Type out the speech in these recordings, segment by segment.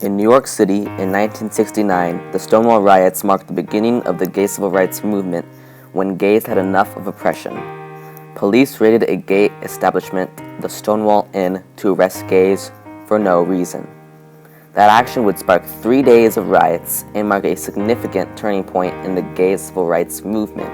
In New York City in 1969, the Stonewall riots marked the beginning of the gay civil rights movement when gays had enough of oppression. Police raided a gay establishment, the Stonewall Inn, to arrest gays for no reason. That action would spark 3 days of riots and mark a significant turning point in the gay civil rights movement.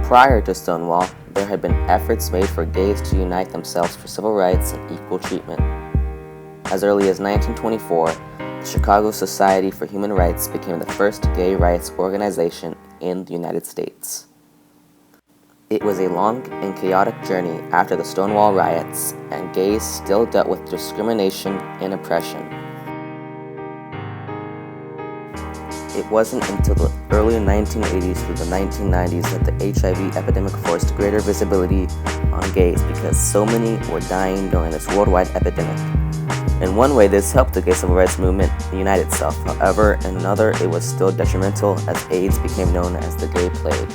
Prior to Stonewall, there had been efforts made for gays to unite themselves for civil rights and equal treatment. As early as 1924, the Chicago Society for Human Rights became the first gay rights organization in the United States. It was a long and chaotic journey after the Stonewall riots, and gays still dealt with discrimination and oppression. It wasn't until the early 1980s through the 1990s that the HIV epidemic forced greater visibility on gays because so many were dying during this worldwide epidemic. In one way, this helped the gay civil rights movement unite itself. However, in another, it was still detrimental as AIDS became known as the gay plague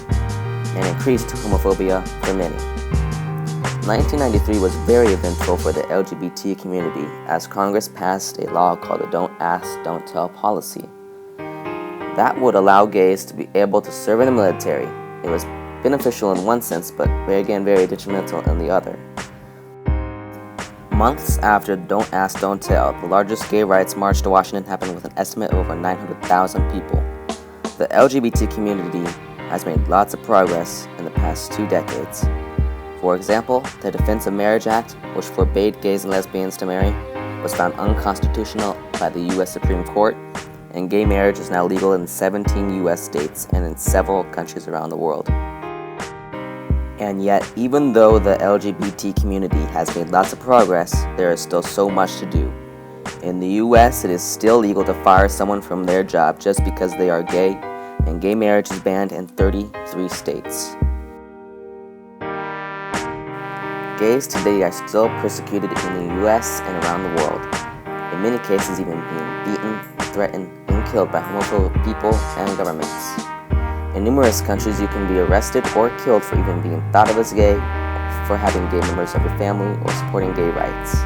and increased homophobia for many. 1993 was very eventful for the LGBT community as Congress passed a law called the Don't Ask, Don't Tell policy. That would allow gays to be able to serve in the military. It was beneficial in one sense, but very detrimental in the other. Months after Don't Ask, Don't Tell, the largest gay rights march to Washington happened with an estimate of over 900,000 people. The LGBT community has made lots of progress in the past 2 decades. For example, the Defense of Marriage Act, which forbade gays and lesbians to marry, was found unconstitutional by the U.S. Supreme Court, and gay marriage is now legal in 17 U.S. states and in several countries around the world. And yet, even though the LGBT community has made lots of progress, there is still so much to do. In the U.S., it is still legal to fire someone from their job just because they are gay, and gay marriage is banned in 33 states. Gays today are still persecuted in the U.S. and around the world, in many cases even being beaten, threatened, and killed by homophobic people and governments. In numerous countries, you can be arrested or killed for even being thought of as gay, for having gay members of your family, or supporting gay rights.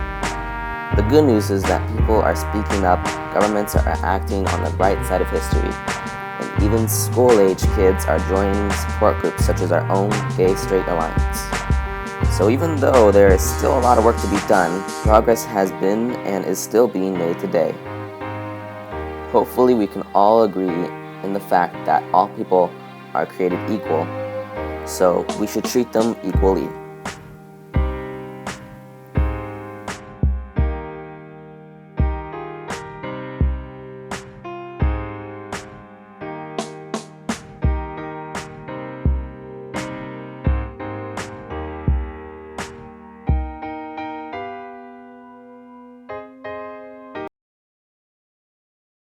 The good news is that people are speaking up, governments are acting on the right side of history, and even school-age kids are joining support groups such as our own Gay Straight Alliance. So even though there is still a lot of work to be done, progress has been and is still being made today. Hopefully we can all agree in the fact that all people are created equal, so we should treat them equally.